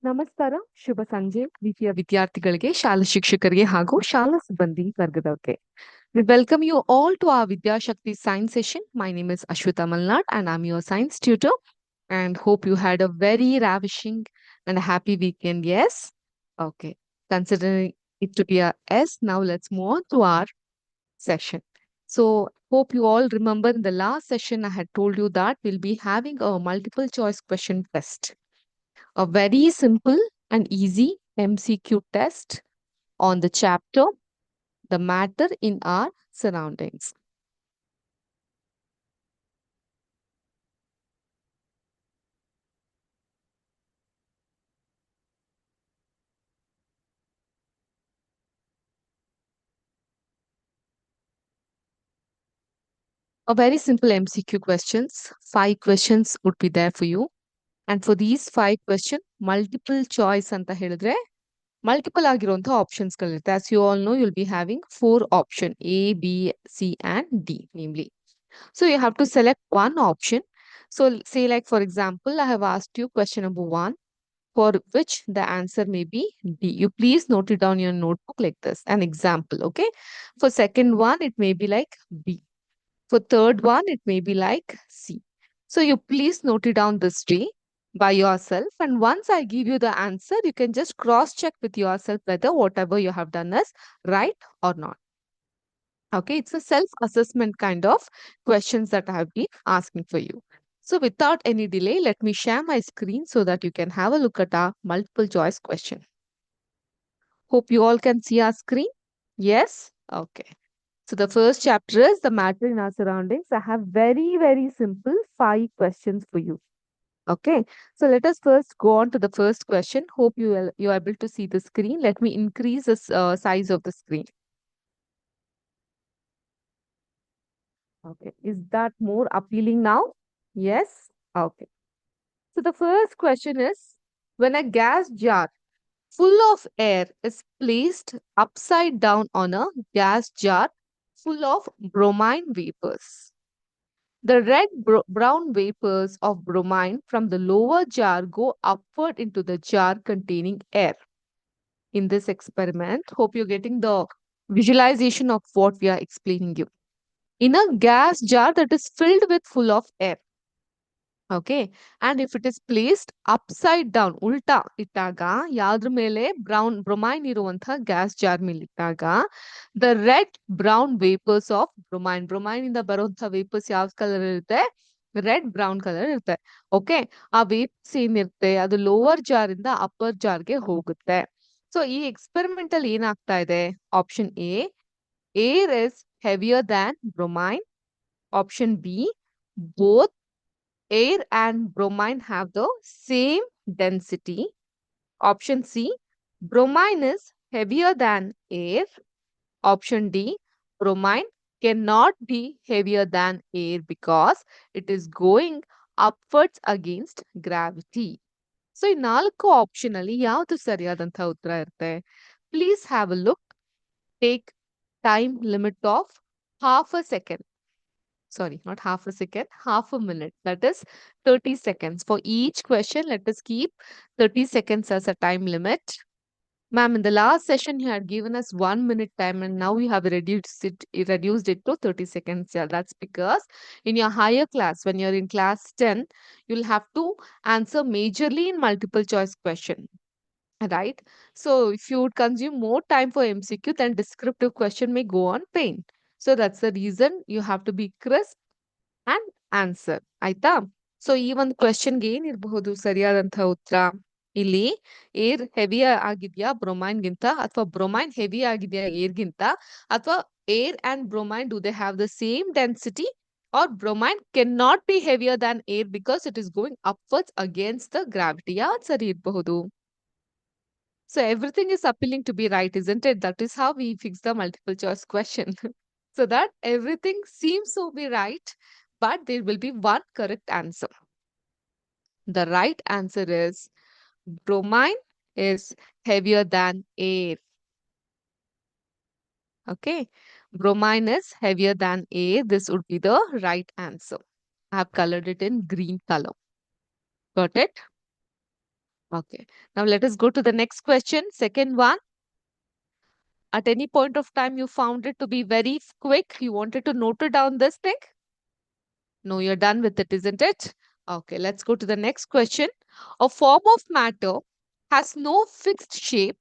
ನಮಸ್ಕಾರ, ಶುಭ ಸಂಜೆ ಪ್ರೀತಿಯ ವಿದ್ಯಾರ್ಥಿಗಳಿಗೆ, ಶಾಲಾ ಶಿಕ್ಷಕರಿಗೆ ಹಾಗೂ ಶಾಲಾ ಸಿಬ್ಬಂದಿ ವರ್ಗದವರಿಗೆ. We welcome you all to our Vidyashakti science session. My name is Ashwita Malnad and I'm your science tutor and hope you had a very ravishing and a happy weekend. Yes? Okay. Considering it to be a S, now let's move on to our session. So hope you all remember in the last session I had told you that we'll be having a multiple choice question test. A very simple and easy MCQ test on the chapter The Matter in Our Surroundings. A very simple MCQ questions. 5 questions would be there for you. And for these 5 questions, multiple choice ಅಂತ ಹೇಳಿದ್ರೆ multiple ಆಗಿರುವಂತಹ options ಗಳಿರುತ್ತೆ. As you all know, you'll be having 4 options A, B, C and D namely. So you have to select one option. So say like for example, I have asked you question number 1 for which the answer may be D. You please note it down in your notebook like this. An example, okay? For second one, it may be like B. For third one, it may be like C. So you please note it down this way by yourself. And once I give you the answer, you can just cross-check with yourself whether whatever you have done is right or not. Okay, it's a self-assessment kind of questions that I have been asking for you. So without any delay, let me share my screen so that you can have a look at our multiple choice question. Hope you all can see our screen. Yes? Okay. So the first chapter is the matter in our surroundings. I have very simple 5 questions for you. Okay. So let us first go on to the first question. Hope you are able to see the screen. Let me increase the size of the screen. Okay. Is that more appealing now? Yes? Okay. So the first question is, when a gas jar full of air is placed upside down on a gas jar full of bromine vapors, the red-brown vapors of bromine from the lower jar go upward into the jar containing air. In this experiment, hope you're getting the visualization of what we are explaining you. In a gas jar that is filled with full of air, okay, and if it is placed upside down, ಉಲ್ಟಾ ಇಟ್ಟಾಗ ಯಾವ್ದ್ರ ಮೇಲೆ bromine ಇರುವಂತಹ gas jar ಮೇಲೆ ಇಟ್ಟಾಗ the red brown vapors of bromine ಇಂದ ಬರುವಂತಹ vapors ಯಾವ ಕಲರ್ ಇರುತ್ತೆ, ರೆಡ್ ಬ್ರೌನ್ ಕಲರ್ ಇರುತ್ತೆ. ಓಕೆ, ಆ ವೇಪ್ಸ್ ಏನಿರುತ್ತೆ ಅದು ಲೋವರ್ ಜಾರ್ ಇಂದ ಅಪ್ಪರ್ ಜಾರ್ಗೆ ಹೋಗುತ್ತೆ. ಸೊ ಈ ಎಕ್ಸ್ಪೆರಿಮೆಂಟ್ ಅಲ್ಲಿ ಏನಾಗ್ತಾ ಇದೆ, option A, air is heavier than bromine. Option B, both air and bromine have the same density. Option C, bromine is heavier than air. Option D, bromine cannot be heavier than air because it is going upwards against gravity. So ಈ 4 option ಅಲ್ಲಿ ಯಾವುದು ಸರಿಯಾದಂತಹ ಉತ್ತರ ಇರುತ್ತೆ? Please have a look. Take time limit of half a second. Sorry, not half a second, half a minute. That is 30 seconds. For each question, let us keep 30 seconds as a time limit. Ma'am, in the last session, you had given us 1 minute time and now you have reduced it to 30 seconds. Yeah, that's because in your higher class, when you're in class 10, you'll have to answer majorly in multiple choice question. Right? So if you would consume more time for MCQ, then descriptive question may go on pain. So that's the reason you have to be crisp and answer. ಆಯ್ತಾ? So ಈ ಒಂದು ಕ್ವೆಶನ್ಗೆ ಏನಿರಬಹುದು ಸರಿಯಾದಂತಹ ಉತ್ತರ? ಇಲ್ಲಿ air heavy ಆಗಿದ್ಯಾ ಬ್ರೊಮೈನ್ ಗಿಂತ, ಅಥವಾ ಬ್ರೊಮೈನ್ ಹೆವಿ ಆಗಿದ್ಯಾ ಏರ್ ಗಿಂತ, ಅಥವಾ air and bromine do they have the same density, or bromine cannot be heavier than air because it is going upwards against the gravity. ಯಾವ್ದು ಸರಿ ಇರಬಹುದು? So everything is appealing to be right, isn't it? That is how we fix the multiple choice question. So that everything seems to be right, but there will be one correct answer. The right answer is bromine is heavier than air. Okay, bromine is heavier than air. This would be the right answer. I have colored it in green color. Got it? Okay. Now let us go to the next question. Second one. At any point of time, you found it to be very quick. You wanted to note it down this thing. No, you're done with it, isn't it? Okay, let's go to the next question. A form of matter has no fixed shape,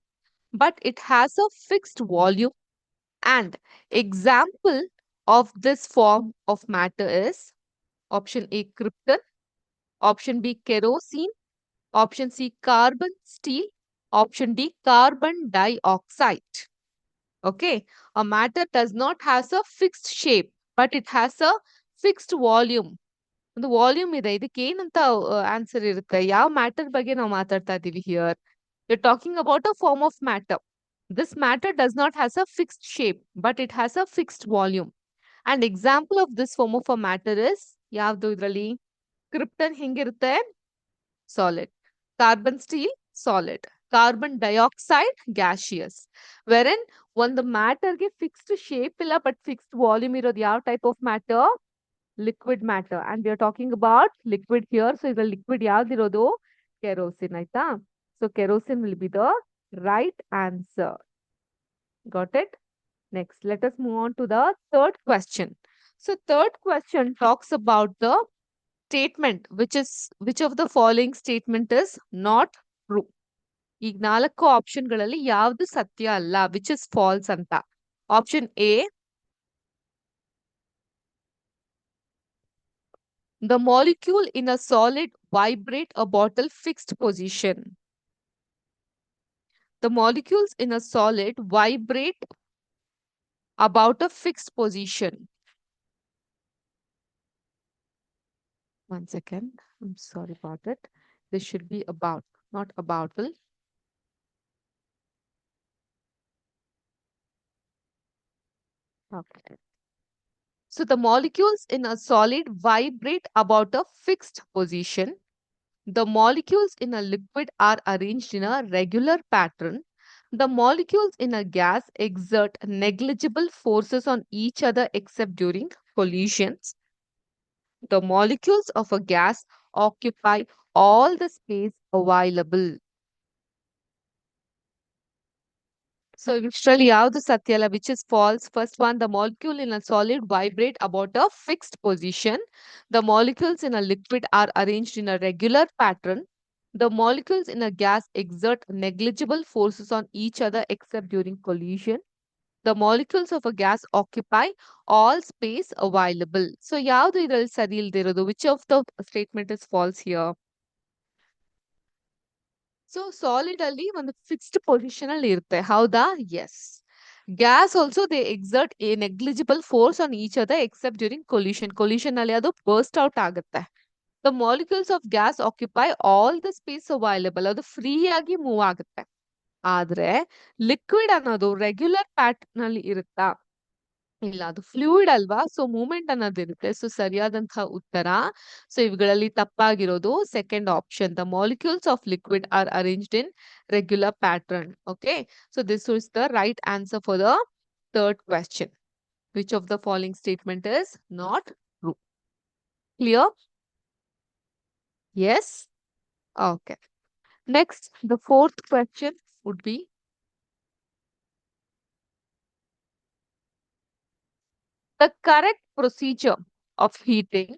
but it has a fixed volume. And example of this form of matter is option A, krypton, option B, kerosene, option C, carbon steel, option D, carbon dioxide. Okay, a matter does not has a fixed shape, but it has a fixed volume. ಒಂದು volume ಇದೆ ಇದಕ್ಕೆ ಏನಂತ answer ಇರುತ್ತೆ ಯಾವ matter ಬಗ್ಗೆ ನಾವು ಮಾತಾಡ್ತಾ ಇದೀವಿ here you talking about a form of matter this matter does not has a fixed shape but it has a fixed volume and example of this form of a matter is ಯಾವ್ದು ಇದರಲ್ಲಿ krypton ಹೆಂಗಿರುತ್ತೆ solid carbon steel solid carbon dioxide gaseous ವೆರೆನ್ ಒಂದು ಮ್ಯಾಟರ್ಗೆ fixed shape ಇಲ್ಲ but fixed volume ಇರೋದು ಯಾವ type of matter liquid matter and we are talking about liquid here so the liquid yavdirodu kerosene aita so kerosene will be the right answer. Got it? Next let us move on to the third question. So third question talks about the statement which of the following statement is not true. ಈಗ ನಾಲ್ಕು option ಗಳಲ್ಲಿ ಯಾವ್ದು ಸತ್ಯ ಅಲ್ಲ which is false ಅಂತ option A the molecule in a solid vibrate a bottle fixed position. The molecules in a solid vibrate about a fixed position. One second. I'm sorry about it. This should be about, not about. Okay. So the molecules in a solid vibrate about a fixed position. The molecules in a liquid are arranged in a regular pattern. The molecules in a gas exert negligible forces on each other except during collisions. The molecules of a gas occupy all the space available. So, literally, the satyala, which is false. First one, the molecule in a solid vibrate about a fixed position. The molecules in a liquid are arranged in a regular pattern. The molecules in a gas exert negligible forces on each other except during collision. The molecules of a gas occupy all space available. So, ಯಾವ್ದು ಇದರಲ್ಲಿ ಸರಿ ಇಲ್ದಿರೋದು? Which of the statement is false here? So solid ಅಲ್ಲಿ ಒಂದು fixed position ಅಲ್ಲಿ ಇರುತ್ತೆ ಹೌದಾ yes gas also they exert a negligible force on each other except during collision ಅಲ್ಲಿ ಅದು ಬರ್ಸ್ಟ್ ಔಟ್ ಆಗುತ್ತೆ the molecules of gas occupy all the space available ಅದು free ಆಗಿ ಮೂವ್ ಆಗುತ್ತೆ ಆದ್ರೆ ಲಿಕ್ವಿಡ್ ಅನ್ನೋದು ರೆಗ್ಯುಲರ್ ಪ್ಯಾಟರ್ನ್ ಅಲ್ಲಿ ಇರುತ್ತಾ ಇಲ್ಲ ಅದು ಫ್ಲೂಯಿಡ್ ಅಲ್ವಾ ಸೊ ಮೂವ್ಮೆಂಟ್ ಅನ್ನೋದಿರುತ್ತೆ ಸೊ ಸರಿಯಾದಂತಹ ಉತ್ತರ ಸೊ ಇವುಗಳಲ್ಲಿ ತಪ್ಪಾಗಿರೋದು second option the molecules of liquid are arranged in regular pattern okay so this is the right answer for the third question which of the following statement is not true clear yes okay next the fourth question would be the correct procedure of heating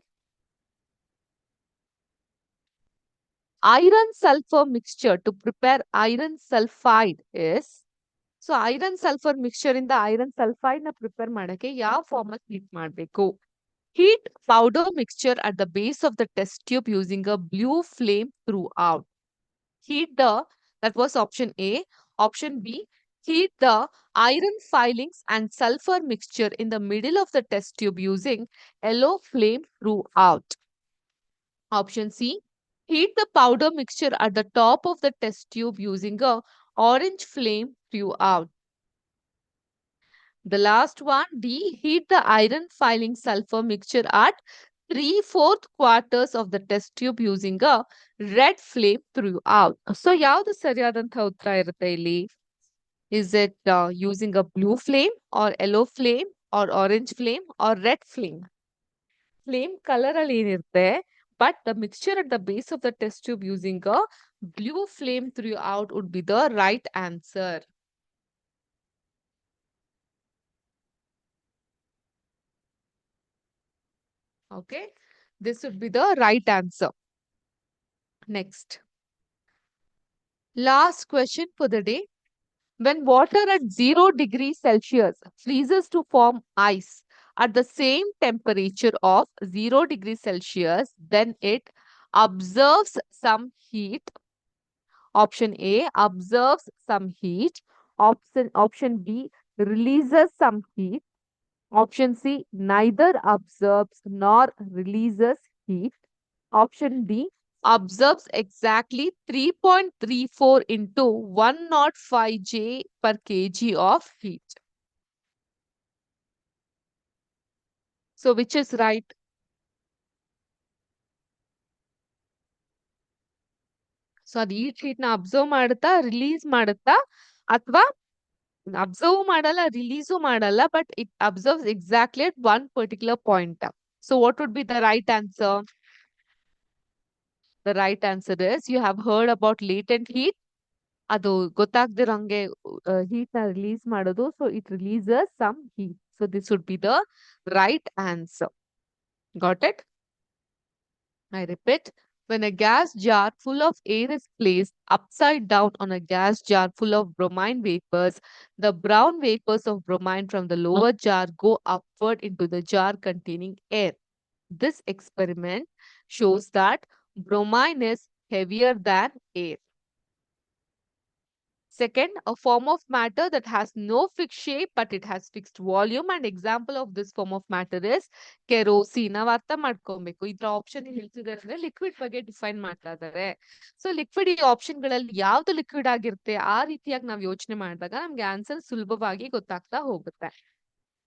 iron sulfur mixture to prepare iron sulfide is so iron sulfur mixture in the iron sulfide na prepare ಮಾಡಕ್ಕೆ ಯಾವ form ಅಲ್ಲಿ heat ಮಾಡಬೇಕು heat powder mixture at the base of the test tube using a blue flame throughout heat the that was option A option B heat the iron filings and sulfur mixture in the middle of the test tube using yellow flame throughout option C heat the powder mixture at the top of the test tube using a orange flame throughout. The last one, D, heat the iron filing sulfur mixture at 3/4 quarters of the test tube using a red flame throughout. So, ಯಾವುದು ಸರಿಯಾದಂತಹ ಉತ್ತರ ಇರುತ್ತೆ ಇಲ್ಲಿ? Is it using a blue flame or yellow flame or orange flame or red flame? Flame colour ಅಲ್ಲಿ ಏನಿರುತ್ತೆ But the mixture at the base of the test tube using a blue flame throughout would be the right answer. Okay, this would be the right answer. Next, last question for the day. When water at 0 degrees Celsius freezes to form ice at the same temperature of 0 degrees Celsius, then it observes some heat. Option A, observes some heat. Option B, releases some heat. Option C, neither observes nor releases heat. Option D, observes exactly 3.34 into 105 J per kg of heat. So, which is right? So, ಅದು heat ನ observe ಮಾಡುತ್ತಾ release ಮಾಡುತ್ತಾ ಅಥವಾ observe ಮಾಡಲ್ಲ release ಮಾಡಲ್ಲ but it observes exactly at one particular point. So what would be the right answer? The right answer is you have heard about latent heat. ಅದು ಗೊತ್ತಾಗ್ದಿರಂಗೆ heat ನ release ಮಾಡೋದು. So it releases some heat. So this would be the right answer. Got it? I repeat, when a gas jar full of air is placed upside down on a gas jar full of bromine vapors, the brown vapors of bromine from the lower jar go upward into the jar containing air. This experiment shows that bromine is heavier than air. Second, a form of matter that has no fixed shape but it has fixed volume. And example of this form of matter is kerosene. ನಾವು ಅರ್ಥ ಮಾಡ್ಕೊಬೇಕು ಇದ್ರ option ಹೇಳ್ತಿದ್ದಾರೆ ಅಂದ್ರೆ liquid ಬಗ್ಗೆ define ಮಾಡ್ತಾ ಇದ್ದಾರೆ. So liquid ಈ ಆಪ್ಷನ್ ಗಳಲ್ಲಿ ಯಾವ್ದು ಲಿಕ್ವಿಡ್ ಆಗಿರುತ್ತೆ ಆ ರೀತಿಯಾಗಿ ನಾವು ಯೋಚನೆ ಮಾಡಿದಾಗ ನಮ್ಗೆ ಆನ್ಸರ್ ಸುಲಭವಾಗಿ ಗೊತ್ತಾಗ್ತಾ ಹೋಗುತ್ತೆ.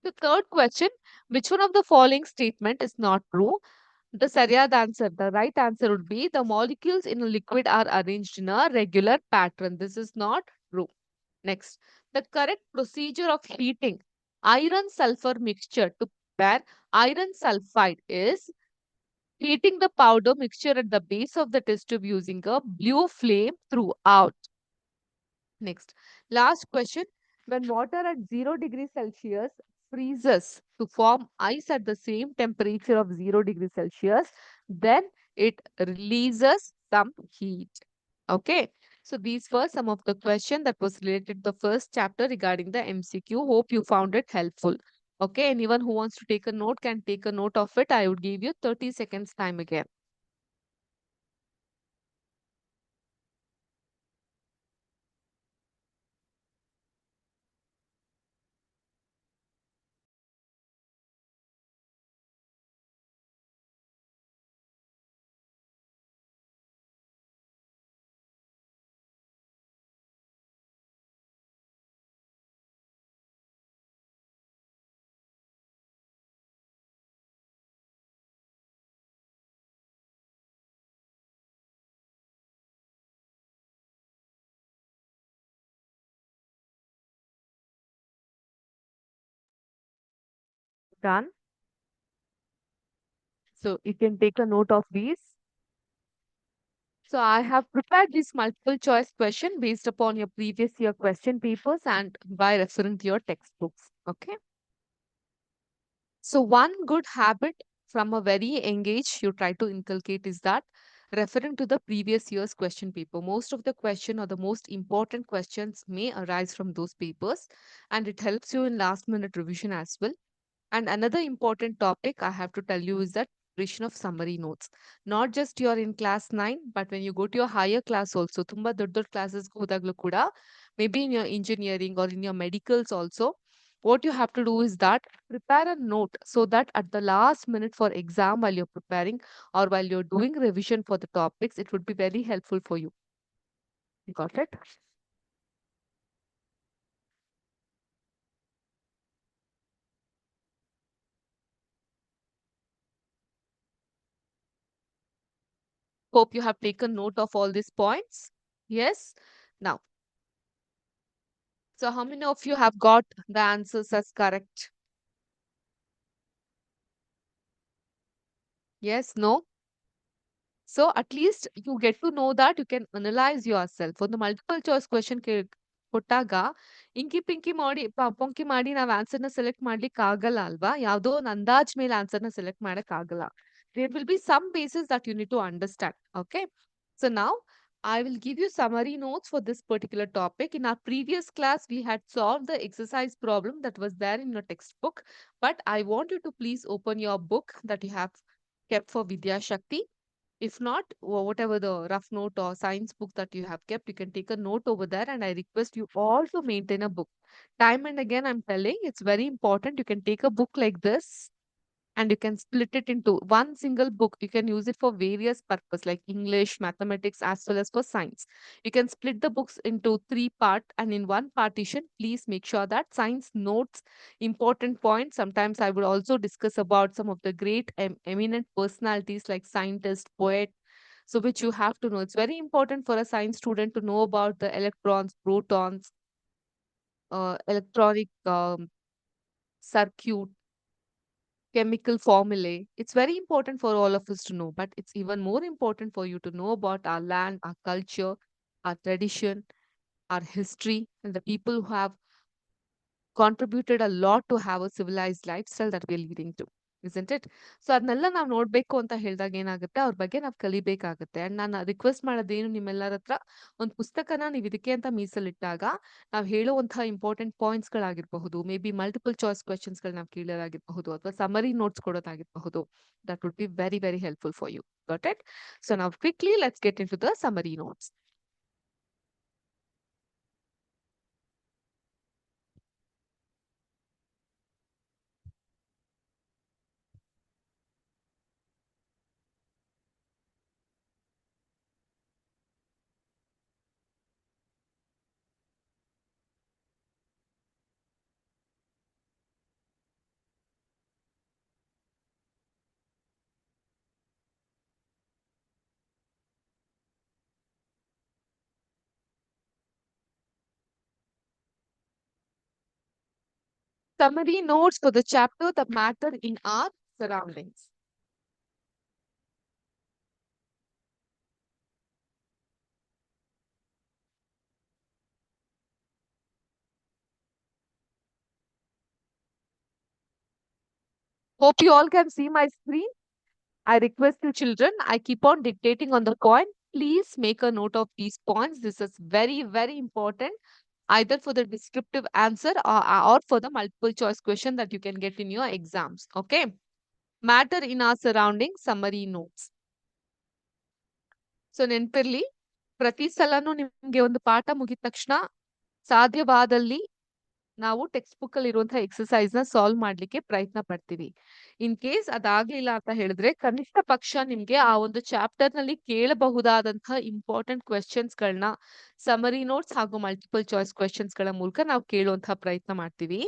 The third question, which one of the following statement is not true? The sariyad answer, the right answer would be the molecules in a liquid are arranged in a regular pattern. This is not true. Next, the correct procedure of heating iron sulfur mixture to prepare iron sulfide is heating the powder mixture at the base of the test tube using a blue flame throughout. Next, last question. When water at 0 degrees Celsius freezes to form ice at the same temperature of 0 degrees Celsius, then it releases some heat. Okay. So these were some of the questions that was related to the first chapter regarding the MCQ. Hope you found it helpful. Okay. Anyone who wants to take a note can take a note of it. I would give you 30 seconds time again. Done. So you can take a note of these. So I have prepared this multiple choice question based upon your previous year question papers and by referring to your textbooks. Okay. So one good habit from a very young age you try to inculcate is that referring to the previous year's question paper. Most of the question or the most important questions may arise from those papers and it helps you in last minute revision as well. And another important topic I have to tell you is that preparation of summary notes. Not just you're in class 9, but when you go to your higher class also, ತುಂಬಾ ದೊಡ್ಡ ದೊಡ್ಡ classes ಹೋದಾಗ್ಲೂ ಕೂಡ, maybe in your engineering or in your medicals also, what you have to do is that prepare a note so that at the last minute for exam while you're preparing or while you're doing revision for the topics, it would be very helpful for you. Got it? Hope you have taken note of all these points. Yes. Now, so how many of you have got the answers as correct? Yes, no? So at least you get to know that you can analyze yourself. ಒಂದು multiple choice question ಕೊಟ್ಟಾಗ ಇಂಕಿ ಪಿಂಕಿ ಮಾಡಿ ಪೊಂಕಿ ಮಾಡಿ ನಾವು ಆನ್ಸರ್ನ select ಮಾಡ್ಲಿಕ್ಕೆ ಆಗಲ್ಲ ಅಲ್ವಾ? ಯಾವುದೋ ಒಂದು ಅಂದಾಜ್ ಮೇಲೆ ಆನ್ಸರ್ನ ಸೆಲೆಕ್ಟ್ ಮಾಡಕ್ ಆಗಲ್ಲ. There will be some basis that you need to understand. Okay. So now I will give you summary notes for this particular topic. In our previous class, we had solved the exercise problem that was there in your textbook. But I want you to please open your book that you have kept for Vidya Shakti. If not, whatever the rough note or science book that you have kept, you can take a note over there. And I request you all to maintain a book. Time and again, I'm telling it's very important. You can take a book like this and you can split it into one single book. You can use it for various purposes like English, mathematics, as well as for science. You can split the books into three parts, and in one partition, please make sure that science notes important points. Sometimes I would also discuss about some of the great eminent personalities like scientists, poet, so which you have to know. It's very important for a science student to know about the electrons, protons, electronic circuit, chemical formulae. It's very important for all of us to know, but it's even more important for you to know about our land, our culture, our tradition, our history, and the people who have contributed a lot to have a civilized lifestyle that we're leading to. Isn't it? So ಅದನ್ನೆಲ್ಲ ನಾವು ನೋಡ್ಬೇಕು ಅಂತ ಹೇಳಿದಾಗ ಏನಾಗುತ್ತೆ ಅವ್ರ ಬಗ್ಗೆ ನಾವು ಕಲಿಬೇಕಾಗುತ್ತೆ. And ನಾನು ರಿಕ್ವೆಸ್ಟ್ ಮಾಡೋದೇನು ನಿಮ್ಮೆಲ್ಲರ ಹತ್ರ ಒಂದು ಪುಸ್ತಕನ ನೀವು ಇದಕ್ಕೆ ಅಂತ ಮೀಸಲಿಟ್ಟಾಗ ನಾವು ಹೇಳುವಂತಹ ಇಂಪಾರ್ಟೆಂಟ್ ಪಾಯಿಂಟ್ಸ್ಗಳಾಗಿರಬಹುದು, ಮೇ ಬಿ ಮಲ್ಟಿಪಲ್ ಚಾಯ್ಸ್ ಕ್ವೆಶನ್ಸ್ಗಳು ನಾವು ಕೇಳೋದಾಗಿರಬಹುದು ಅಥವಾ ಸಮರಿ ನೋಟ್ಸ್ ಕೊಡೋದಾಗಿರಬಹುದು. That would be very very helpful for you. Got it? So now quickly let's get into the summary notes. Summary notes for the chapter that matter in our surroundings. Hope you all can see my screen. I request you children, I keep on dictating on the point. Please make a note of these points. This is very, very important, either for the descriptive answer or for the multiple choice question that you can get in your exams. Okay. Matter in our surroundings, summary notes. So ನೆನ್ಪಿರ್ಲಿ, ಪ್ರತಿ ಸಲನೂ ನಿಮ್ಗೆ ಒಂದು ಪಾಠ ಮುಗಿದ ತಕ್ಷಣ ಸಾಧ್ಯವಾದಲ್ಲಿ ನಾವು text book ಅಲ್ಲಿ ಇರುವಂತಹ ಎಕ್ಸಸೈಸ್ ನ ಸಾಲ್ವ್ ಮಾಡ್ಲಿಕ್ಕೆ ಪ್ರಯತ್ನ ಪಡ್ತೀವಿ. ಇನ್ ಕೇಸ್ ಅದಾಗ್ಲಿಲ್ಲ ಅಂತ ಹೇಳಿದ್ರೆ ಕನಿಷ್ಠ ಪಕ್ಷ ನಿಮ್ಗೆ ಆ ಒಂದು ಚಾಪ್ಟರ್ ನಲ್ಲಿ ಕೇಳಬಹುದಾದಂತಹ ಇಂಪಾರ್ಟೆಂಟ್ ಕ್ವೆಶನ್ಸ್ ಗಳನ್ನ ಸಮರಿ ನೋಟ್ಸ್ ಹಾಗೂ ಮಲ್ಟಿಪಲ್ ಚಾಯ್ಸ್ ಕ್ವೆಶನ್ಸ್ ಗಳ ಮೂಲಕ ನಾವು ಕೇಳುವಂತಹ ಪ್ರಯತ್ನ ಮಾಡ್ತೀವಿ.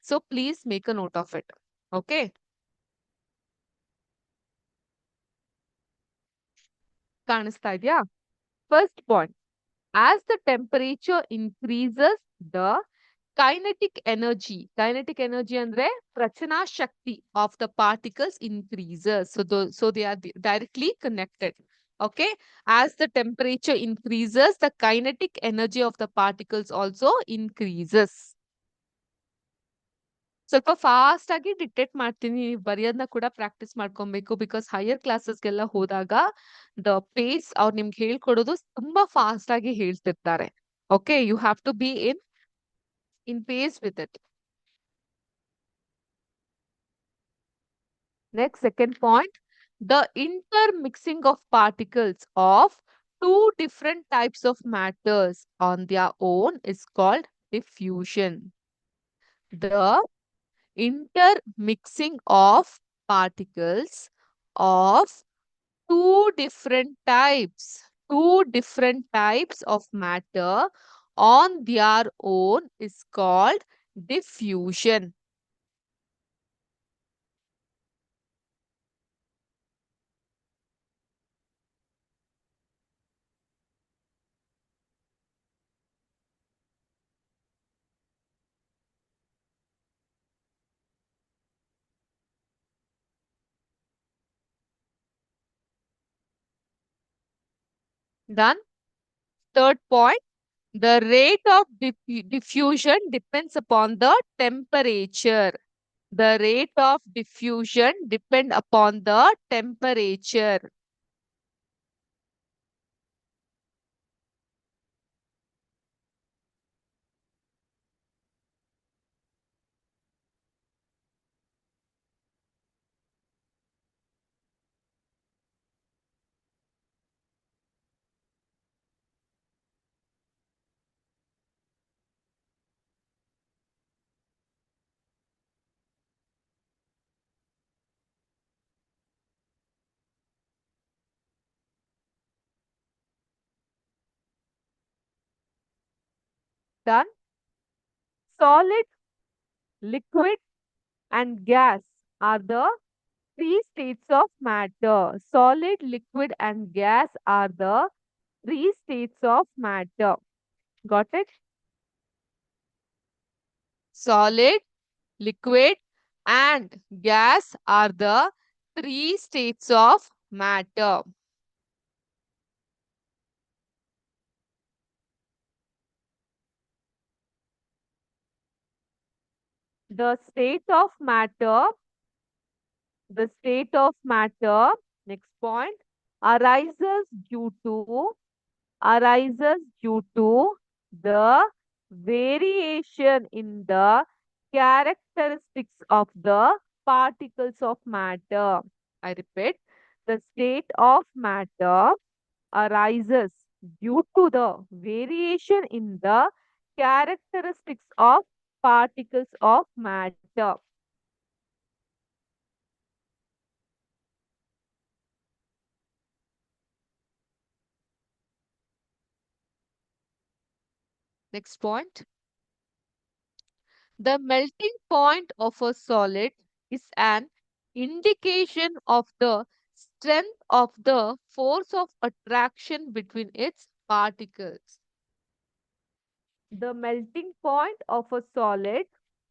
So please make a note of it. Okay, ಕಾಣಿಸ್ತಾ ಇದೆಯಾ? First point, as the temperature increases, the kinetic energy ಅಂದ್ರೆ ಪ್ರಚನಾ ಶಕ್ತಿ of the particles increases. So they are directly connected. Okay, as the temperature increases, the kinetic energy of the particles also increases. ಸ್ವಲ್ಪ fast ಆಗಿ dictate ಮಾಡ್ತೀನಿ, ನೀವು ಬರೆಯೋದನ್ನ ಕೂಡ practice ಮಾಡ್ಕೊಬೇಕು. Because higher ಕ್ಲಾಸಸ್ಗೆಲ್ಲ ಹೋದಾಗ the phase ಅವ್ರು ನಿಮ್ಗೆ ಹೇಳ್ಕೊಡೋದು ತುಂಬಾ ಫಾಸ್ಟ್ ಆಗಿ ಹೇಳ್ತಿರ್ತಾರೆ. Okay, you have to be in pace with it. Next, second point, the intermixing of particles of two different types of matters on their own is called diffusion. The intermixing of particles of two different types of matter on their own is called diffusion. Done. Third point, the rate of diffusion depends upon the temperature. The rate of diffusion depend upon the temperature. Done. Solid, liquid, and gas are the three states of matter. Solid, liquid, and gas are the three states of matter. Got it? Solid, liquid, and gas are the three states of matter. The state of matter, the state of matter, next point, arises due to the variation in the characteristics of the particles of matter. I repeat, the state of matter arises due to the variation in the characteristics of particles of matter. Next point. The melting point of a solid is an indication of the strength of the force of attraction between its particles. The melting point of a solid,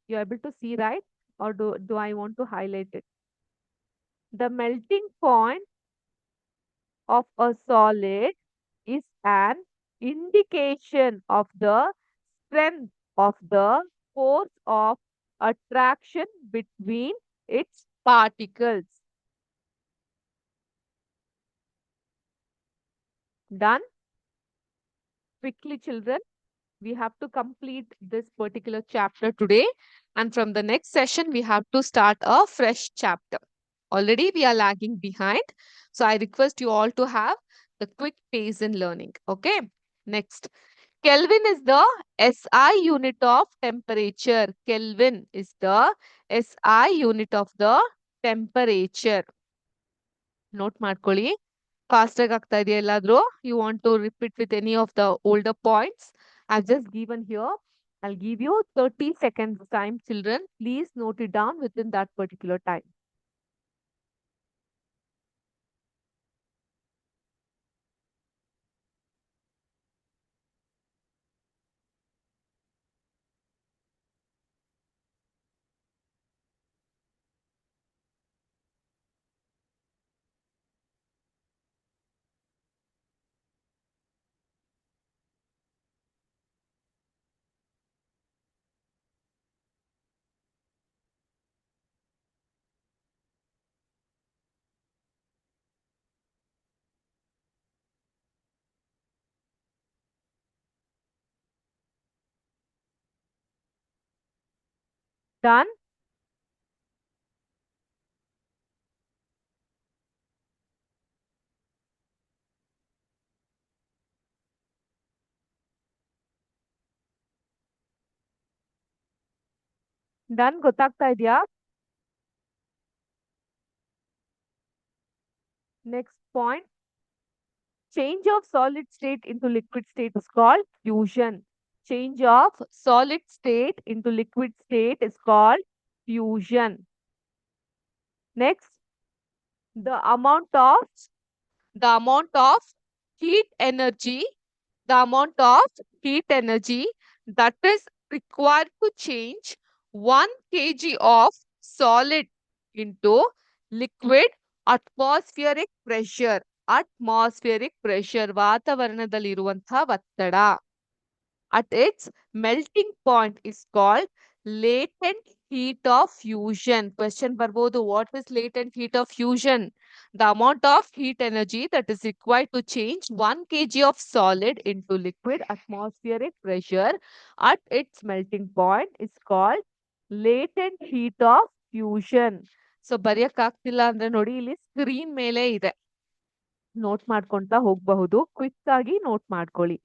you're able to see, right? Or do I want to highlight it? The melting point of a solid is an indication of the strength of the force of attraction between its particles. Done? Quickly, children. We have to complete this particular chapter today. And from the next session, we have to start a fresh chapter. Already we are lagging behind. So I request you all to have the quick pace in learning. Okay. Next. Kelvin is the SI unit of temperature. Kelvin is the SI unit of the temperature. Note ಮಾಡ್ಕೊಳ್ಳಿ. Fast ಆಗಿ ಆಗ್ತಾ ಇದೆಯಾ ಎಲ್ಲಾದ್ರೂ? You want to repeat with any of the older points? I've just given here. I'll give you 30 seconds time, children. Please note it down within that particular time. Done? Done? ಗೊತ್ತಾಗ್ತಾ ಇದೆಯಾ? Next point. Change of solid state into liquid state is called fusion. Change of solid state into liquid state is called fusion. Next, the amount of the amount of heat energy, the amount of heat energy that is required to change 1 kg of solid into liquid atmospheric pressure. atmospheric pressure, ವಾತಾವರಣದಲ್ಲಿರುವಂತಹ ಒತ್ತಡ. At its melting point is called latent heat of fusion. Question ಬರ್ಬೋದು, what is latent heat of fusion? The amount of heat energy that is required to change 1 kg of solid into liquid atmospheric pressure at its melting point is called latent heat of fusion. So ಬರೆಯಕ್ಕಾಗ್ತಿಲ್ಲ ಅಂದ್ರೆ ನೋಡಿ, ಇಲ್ಲಿ screen ಮೇಲೆ ಇದೆ, note ಮಾಡ್ಕೊಂತ ಹೋಗಬಹುದು. Quick ಆಗಿ note ಮಾಡ್ಕೊಳ್ಳಿ.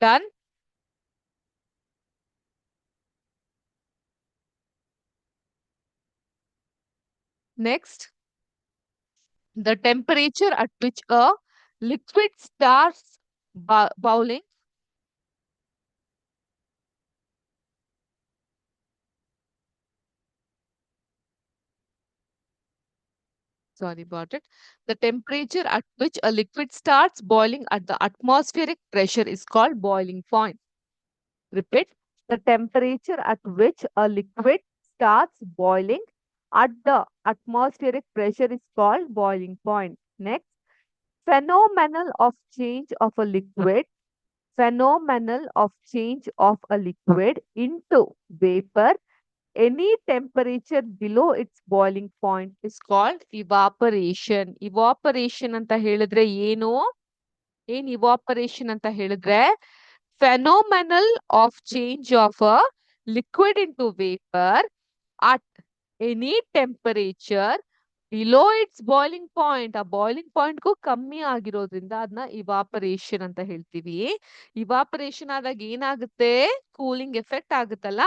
Done? Next, the temperature at which a liquid starts boiling. Sorry about it. The temperature at which a liquid starts boiling at the atmospheric pressure is called boiling point. Repeat. The temperature at which a liquid starts boiling at the atmospheric pressure is called boiling point. Next, phenomenon of change of a liquid. Phenomenon of change of a liquid into vapor any temperature below its boiling point is called evaporation. Evaporation ಅಂತ ಹೇಳಿದ್ರೆ ಏನು? ಏನ್ evaporation ಅಂತ ಹೇಳಿದ್ರೆ phenomenal of change of a liquid into vapor at any temperature below its boiling point. ಆ boiling point ಗೂ ಕಮ್ಮಿ ಆಗಿರೋದ್ರಿಂದ ಅದನ್ನ ಇವಾಪರೇಷನ್ ಅಂತ ಹೇಳ್ತೀವಿ. ಇವಾಪರೇಷನ್ ಆದಾಗ ಏನಾಗುತ್ತೆ? ಕೂಲಿಂಗ್ ಎಫೆಕ್ಟ್ ಆಗುತ್ತಲ್ಲ,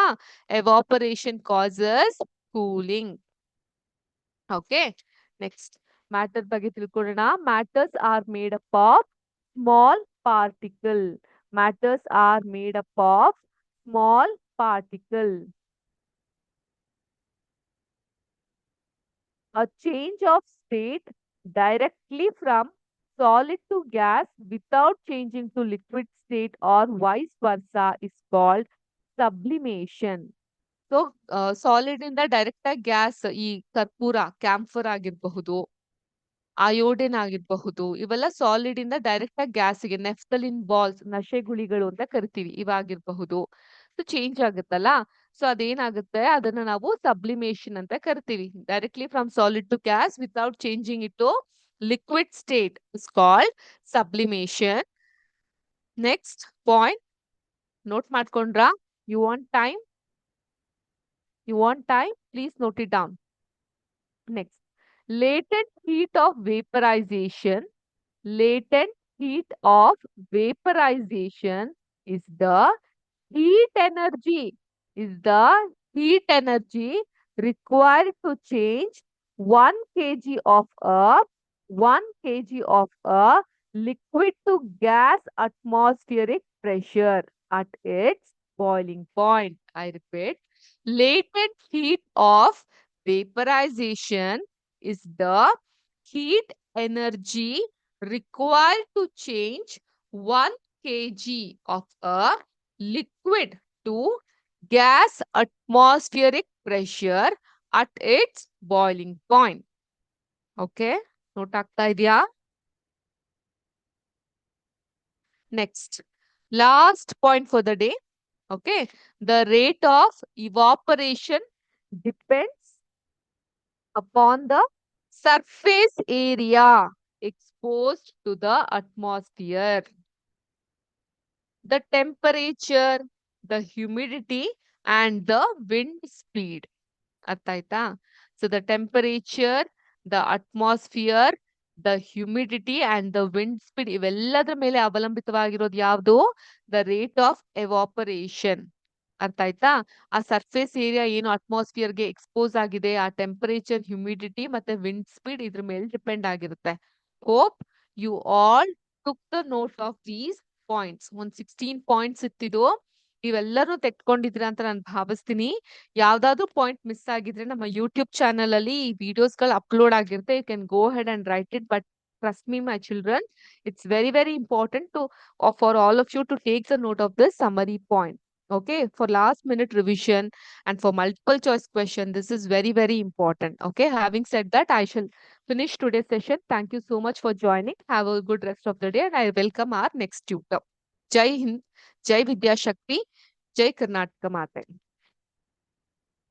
evaporation causes cooling. Okay, next matter ಬಗ್ಗೆ ತಿಳ್ಕೊಳ್ಳೋಣ. Matters are made up of small particle. Matters are made up of small particle. A change of state directly from solid to gas without changing to liquid state or vice versa is called sublimation. So solid ಇಂದ direct ಆಗಿ gas, ಈ ಕರ್ಪೂರ, camphor ಆಗಿರಬಹುದು, iodine ಆಗಿರಬಹುದು, ಇವೆಲ್ಲ solid ಇಂದ direct ಆಗಿ ಗ್ಯಾಸ್ಗೆ, ನೆಫ್ತಲಿನ್ ಬಾಲ್ಸ್, ನಶೆಗುಳಿಗಳು ಅಂತ ಕರಿತೀವಿ, ಇವಾಗಿರಬಹುದು. ಸೊ ಚೇಂಜ್ ಆಗುತ್ತಲ್ಲ, ಸೊ ಅದೇನಾಗುತ್ತೆ, ಅದನ್ನ ನಾವು ಸಬ್ಲಿಮೇಷನ್ ಅಂತ ಕರಿತೀವಿ. Directly from solid to gas without changing it to liquid state is called sublimation. Next point note ಮಾಡ್ಕೊಂಡ್ರಾ? You want time? You want time? Please note it down. Next, latent heat of vaporization. Latent heat of vaporization is the heat energy. Is the heat energy required to change 1 kg of a 1 kg of a liquid to gas atmospheric pressure at its boiling point. I repeat, latent heat of vaporization is the heat energy required to change 1 kg of a liquid to gas atmospheric pressure at its boiling point. Okay, note ಆಗ್ತಾ ಇದೆಯಾ? Next, last point for the day. Okay, the rate of evaporation depends upon the surface area exposed to the atmosphere, the temperature, the humidity, and the wind speed. ಅರ್ಥ ಆಯ್ತಾ? So the temperature, the atmosphere, the humidity and the wind speed ಇವೆಲ್ಲದರ ಮೇಲೆ ಅವಲಂಬಿತವಾಗಿರೋದು ಯಾವುದು? The rate of evaporation. ಅರ್ಥ ಆಯ್ತಾ? ಆ surface area ಏನು ಅಟ್ಮಾಸ್ಫಿಯರ್ಗೆ expose ಆಗಿದೆ, ಆ ಟೆಂಪರೇಚರ್, ಹ್ಯುಮಿಡಿಟಿ ಮತ್ತೆ ವಿಂಡ್ ಸ್ಪೀಡ್ ಇದ್ರ ಮೇಲೆ ಡಿಪೆಂಡ್ ಆಗಿರುತ್ತೆ. Hope you all took the note of these points. ಒಂದು 16 ಪಾಯಿಂಟ್ಸ್ ಇತ್ತಿದು. ನೀವೆಲ್ಲರೂ ತೆಕ್ಕೊಂಡಿದ್ದೀರಾ ಅಂತ ನಾನು ಭಾವಿಸ್ತೀನಿ. ಯಾವ್ದಾದ್ರು ಪಾಯಿಂಟ್ ಮಿಸ್ ಆಗಿದ್ರೆ ನಮ್ಮ ಯೂಟ್ಯೂಬ್ ಚಾನಲ್ ಅಲ್ಲಿ ಈ ವಿಡಿಯೋಸ್ಗಳು ಅಪ್ಲೋಡ್ ಆಗಿರುತ್ತೆ. You can go head and write it. But trust me, my children, it's very, very important to for all of you to take the note of this summary point. Okay, for last minute revision and for multiple choice question, this is very, very important. Okay, having said that, I shall finish today's session. Thank you so much for joining. Have a good rest of the day, and I welcome our next tutor. Jai Hind, Jai Vidya Shakti, Jai Karnataka Mata.